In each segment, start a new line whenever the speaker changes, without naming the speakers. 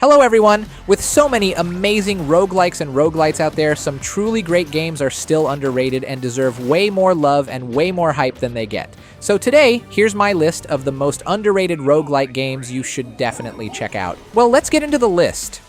Hello everyone! With so many amazing roguelikes and roguelites out there, some truly great games are still underrated and deserve way more love and way more hype than they get. So today, here's my list of the most underrated roguelike games you should definitely check out. Well, let's get into the list.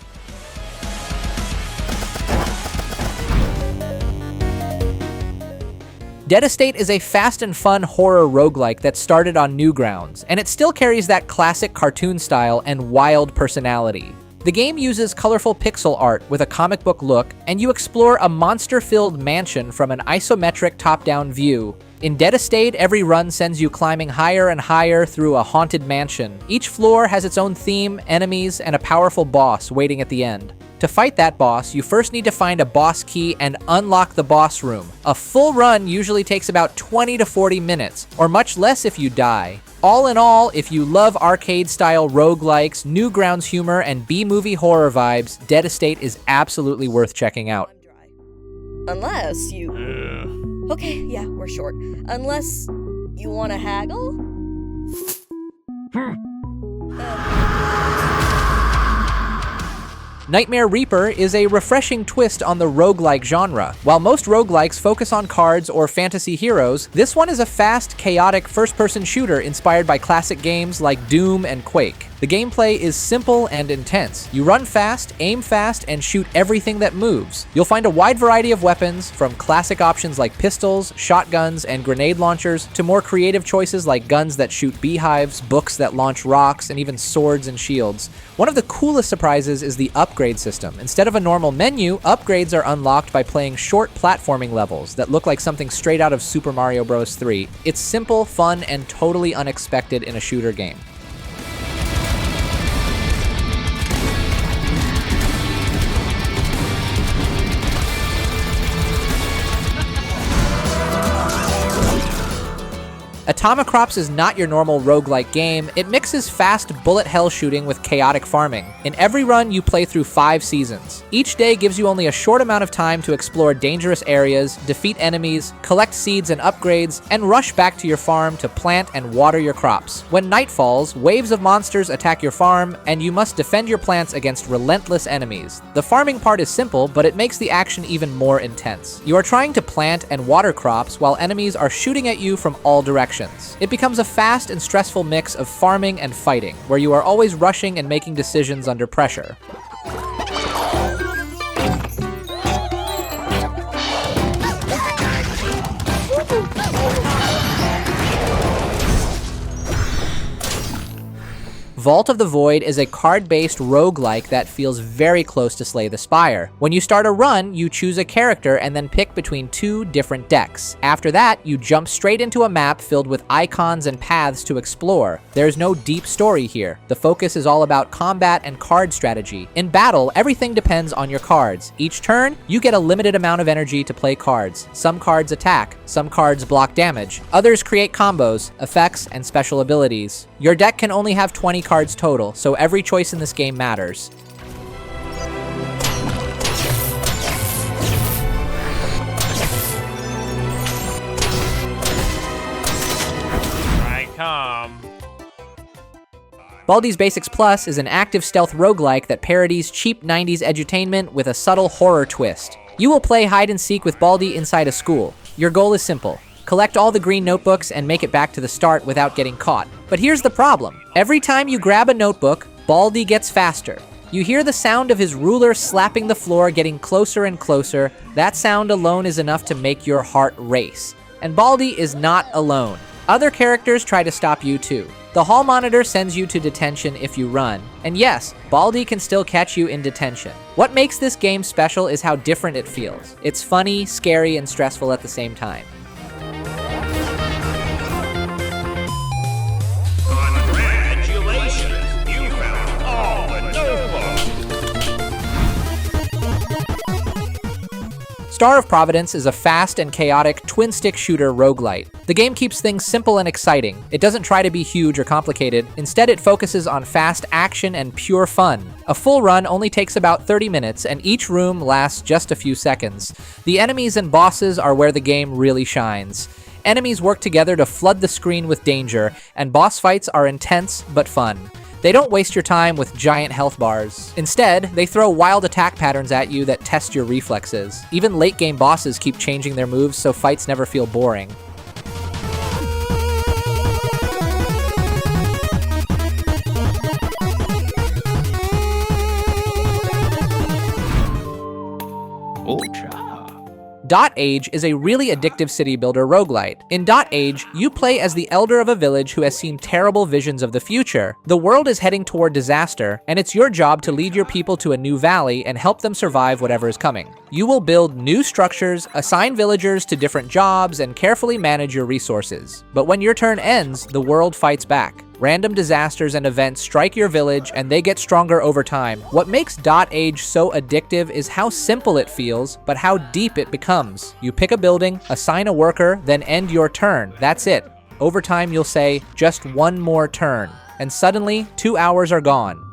Dead Estate is a fast and fun horror roguelike that started on Newgrounds, and it still carries that classic cartoon style and wild personality. The game uses colorful pixel art with a comic book look, and you explore a monster-filled mansion from an isometric top-down view. In Dead Estate, every run sends you climbing higher and higher through a haunted mansion. Each floor has its own theme, enemies, and a powerful boss waiting at the end. To fight that boss, you first need to find a boss key and unlock the boss room. A full run usually takes about 20 to 40 minutes, or much less if you die. All in all, if you love arcade-style roguelikes, Newgrounds humor, and B-movie horror vibes, Dead Estate is absolutely worth checking out.
Unless you... Okay, yeah, we're short. Unless you want to haggle?
Nightmare Reaper is a refreshing twist on the roguelike genre. While most roguelikes focus on cards or fantasy heroes, this one is a fast, chaotic first-person shooter inspired by classic games like Doom and Quake. The gameplay is simple and intense. You run fast, aim fast, and shoot everything that moves. You'll find a wide variety of weapons, from classic options like pistols, shotguns, and grenade launchers, to more creative choices like guns that shoot beehives, books that launch rocks, and even swords and shields. One of the coolest surprises is the upgrade system. Instead of a normal menu, upgrades are unlocked by playing short platforming levels that look like something straight out of Super Mario Bros. 3. It's simple, fun, and totally unexpected in a shooter game. Atomicrops is not your normal roguelike game. It mixes fast bullet hell shooting with chaotic farming. In every run, you play through 5 seasons. Each day gives you only a short amount of time to explore dangerous areas, defeat enemies, collect seeds and upgrades, and rush back to your farm to plant and water your crops. When night falls, waves of monsters attack your farm, and you must defend your plants against relentless enemies. The farming part is simple, but it makes the action even more intense. You are trying to plant and water crops while enemies are shooting at you from all directions. It becomes a fast and stressful mix of farming and fighting, where you are always rushing and making decisions under pressure. Vault of the Void is a card-based roguelike that feels very close to Slay the Spire. When you start a run, you choose a character and then pick between 2 different decks. After that, you jump straight into a map filled with icons and paths to explore. There's no deep story here. The focus is all about combat and card strategy. In battle, everything depends on your cards. Each turn, you get a limited amount of energy to play cards. Some cards attack, some cards block damage, others create combos, effects, and special abilities. Your deck can only have 20 cards total, so every choice in this game matters.
I come.
Baldi's Basics Plus is an active stealth roguelike that parodies cheap 90s edutainment with a subtle horror twist. You will play hide and seek with Baldi inside a school. Your goal is simple: collect all the green notebooks and make it back to the start without getting caught. But here's the problem. Every time you grab a notebook, Baldi gets faster. You hear the sound of his ruler slapping the floor getting closer and closer. That sound alone is enough to make your heart race. And Baldi is not alone. Other characters try to stop you too. The hall monitor sends you to detention if you run. And yes, Baldi can still catch you in detention. What makes this game special is how different it feels. It's funny, scary, and stressful at the same time. Star of Providence is a fast and chaotic twin-stick shooter roguelite. The game keeps things simple and exciting. It doesn't try to be huge or complicated. Instead, it focuses on fast action and pure fun. A full run only takes about 30 minutes, and each room lasts just a few seconds. The enemies and bosses are where the game really shines. Enemies work together to flood the screen with danger, and boss fights are intense but fun. They don't waste your time with giant health bars. Instead, they throw wild attack patterns at you that test your reflexes. Even late game bosses keep changing their moves so fights never feel boring. dotAGE is a really addictive city builder roguelite. In dotAGE, you play as the elder of a village who has seen terrible visions of the future. The world is heading toward disaster, and it's your job to lead your people to a new valley and help them survive whatever is coming. You will build new structures, assign villagers to different jobs, and carefully manage your resources. But when your turn ends, the world fights back. Random disasters and events strike your village, and they get stronger over time. What makes dotAGE so addictive is how simple it feels, but how deep it becomes. You pick a building, assign a worker, then end your turn. That's it. Over time, you'll say, just one more turn. And suddenly, 2 hours are gone.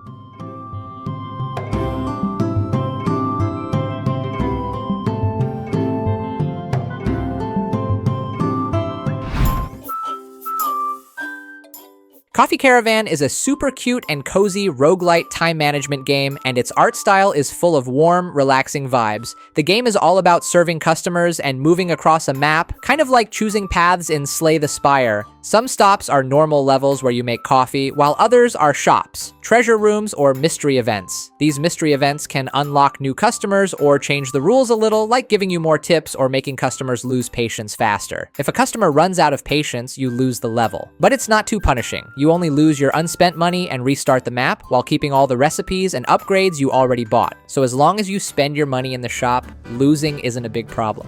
Coffee Caravan is a super cute and cozy roguelite time management game, and its art style is full of warm, relaxing vibes. The game is all about serving customers and moving across a map, kind of like choosing paths in Slay the Spire. Some stops are normal levels where you make coffee, while others are shops, treasure rooms, or mystery events. These mystery events can unlock new customers or change the rules a little, like giving you more tips or making customers lose patience faster. If a customer runs out of patience, you lose the level. But it's not too punishing. You only lose your unspent money and restart the map while keeping all the recipes and upgrades you already bought. So as long as you spend your money in the shop, losing isn't a big problem.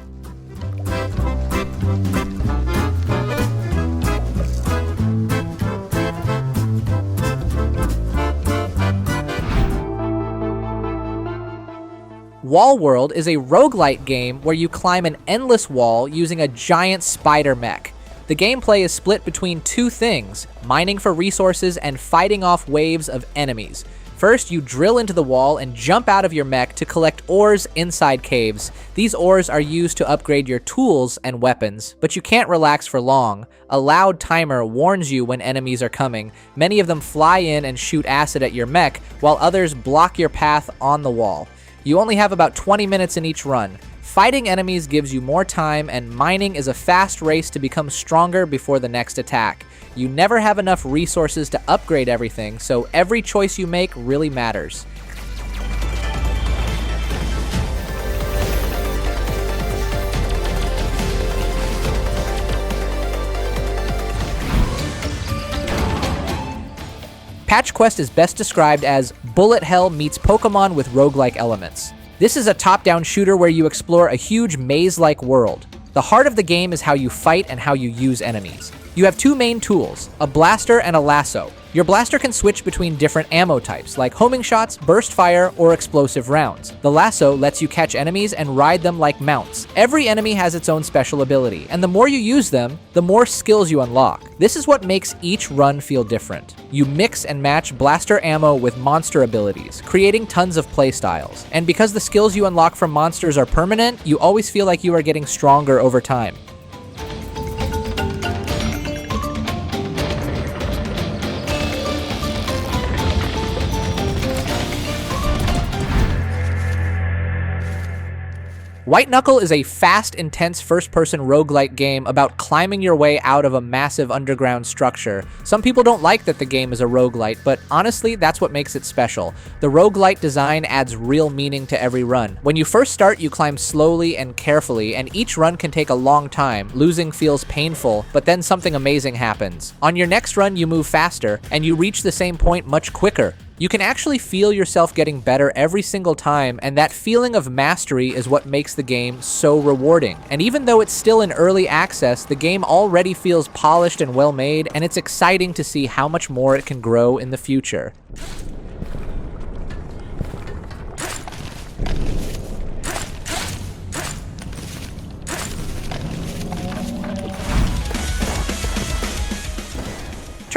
Wall World is a roguelite game where you climb an endless wall using a giant spider mech. The gameplay is split between two things: mining for resources and fighting off waves of enemies. First, you drill into the wall and jump out of your mech to collect ores inside caves. These ores are used to upgrade your tools and weapons, but you can't relax for long. A loud timer warns you when enemies are coming. Many of them fly in and shoot acid at your mech, while others block your path on the wall. You only have about 20 minutes in each run. Fighting enemies gives you more time, and mining is a fast race to become stronger before the next attack. You never have enough resources to upgrade everything, so every choice you make really matters. Patch Quest is best described as bullet hell meets Pokemon with roguelike elements. This is a top-down shooter where you explore a huge maze-like world. The heart of the game is how you fight and how you use enemies. You have two main tools, a blaster and a lasso. Your blaster can switch between different ammo types, like homing shots, burst fire, or explosive rounds. The lasso lets you catch enemies and ride them like mounts. Every enemy has its own special ability, and the more you use them, the more skills you unlock. This is what makes each run feel different. You mix and match blaster ammo with monster abilities, creating tons of playstyles. And because the skills you unlock from monsters are permanent, you always feel like you are getting stronger over time. White Knuckle is a fast, intense first-person roguelite game about climbing your way out of a massive underground structure. Some people don't like that the game is a roguelite, but honestly, that's what makes it special. The roguelite design adds real meaning to every run. When you first start, you climb slowly and carefully, and each run can take a long time. Losing feels painful, but then something amazing happens. On your next run, you move faster, and you reach the same point much quicker. You can actually feel yourself getting better every single time, and that feeling of mastery is what makes the game so rewarding. And even though it's still in early access, the game already feels polished and well made, and it's exciting to see how much more it can grow in the future.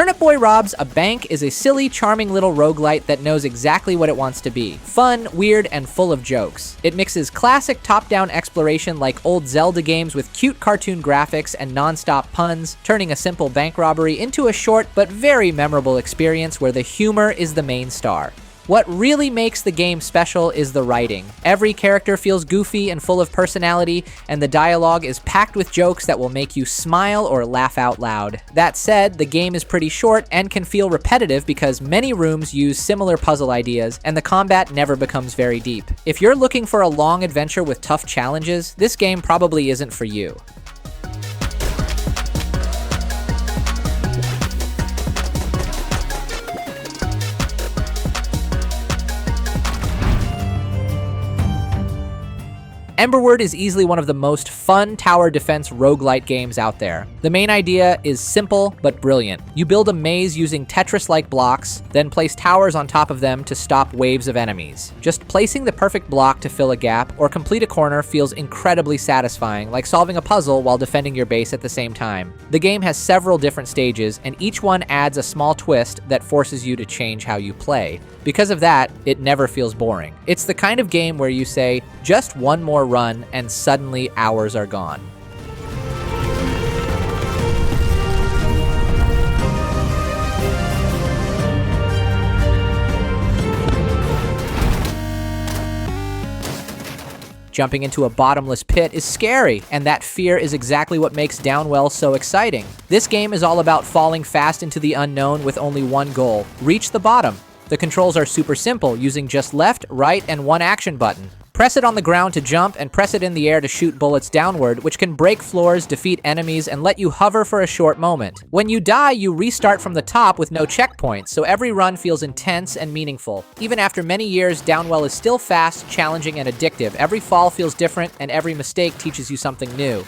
Turnip Boy Robs a Bank is a silly, charming little roguelite that knows exactly what it wants to be. Fun, weird, and full of jokes. It mixes classic top-down exploration like old Zelda games with cute cartoon graphics and non-stop puns, turning a simple bank robbery into a short but very memorable experience where the humor is the main star. What really makes the game special is the writing. Every character feels goofy and full of personality, and the dialogue is packed with jokes that will make you smile or laugh out loud. That said, the game is pretty short and can feel repetitive because many rooms use similar puzzle ideas, and the combat never becomes very deep. If you're looking for a long adventure with tough challenges, this game probably isn't for you. Emberward is easily one of the most fun tower defense roguelite games out there. The main idea is simple but brilliant. You build a maze using Tetris-like blocks, then place towers on top of them to stop waves of enemies. Just placing the perfect block to fill a gap or complete a corner feels incredibly satisfying, like solving a puzzle while defending your base at the same time. The game has several different stages, and each one adds a small twist that forces you to change how you play. Because of that, it never feels boring. It's the kind of game where you say, just one more run, and suddenly hours are gone. Jumping into a bottomless pit is scary, and that fear is exactly what makes Downwell so exciting. This game is all about falling fast into the unknown with only one goal: reach the bottom. The controls are super simple, using just left, right, and one action button. Press it on the ground to jump, and press it in the air to shoot bullets downward, which can break floors, defeat enemies, and let you hover for a short moment. When you die, you restart from the top with no checkpoints, so every run feels intense and meaningful. Even after many years, Downwell is still fast, challenging, and addictive. Every fall feels different, and every mistake teaches you something new.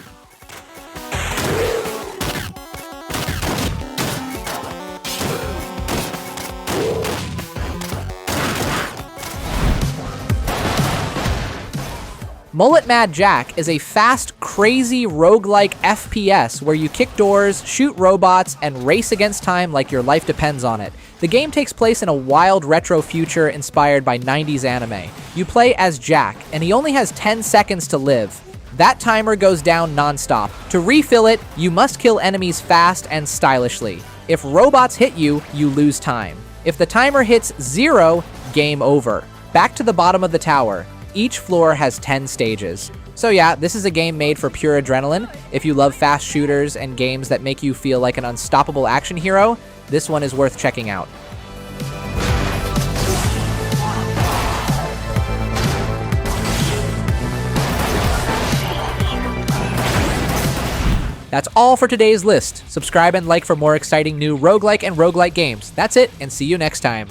MULLET MADJACK is a fast, crazy, roguelike FPS where you kick doors, shoot robots, and race against time like your life depends on it. The game takes place in a wild retro future inspired by 90s anime. You play as Jack, and he only has 10 seconds to live. That timer goes down non-stop. To refill it, you must kill enemies fast and stylishly. If robots hit you, you lose time. If the timer hits 0, game over. Back to the bottom of the tower. Each floor has 10 stages. So yeah, this is a game made for pure adrenaline. If you love fast shooters and games that make you feel like an unstoppable action hero, this one is worth checking out. That's all for today's list. Subscribe and like for more exciting new roguelike and roguelite games. That's it, and see you next time.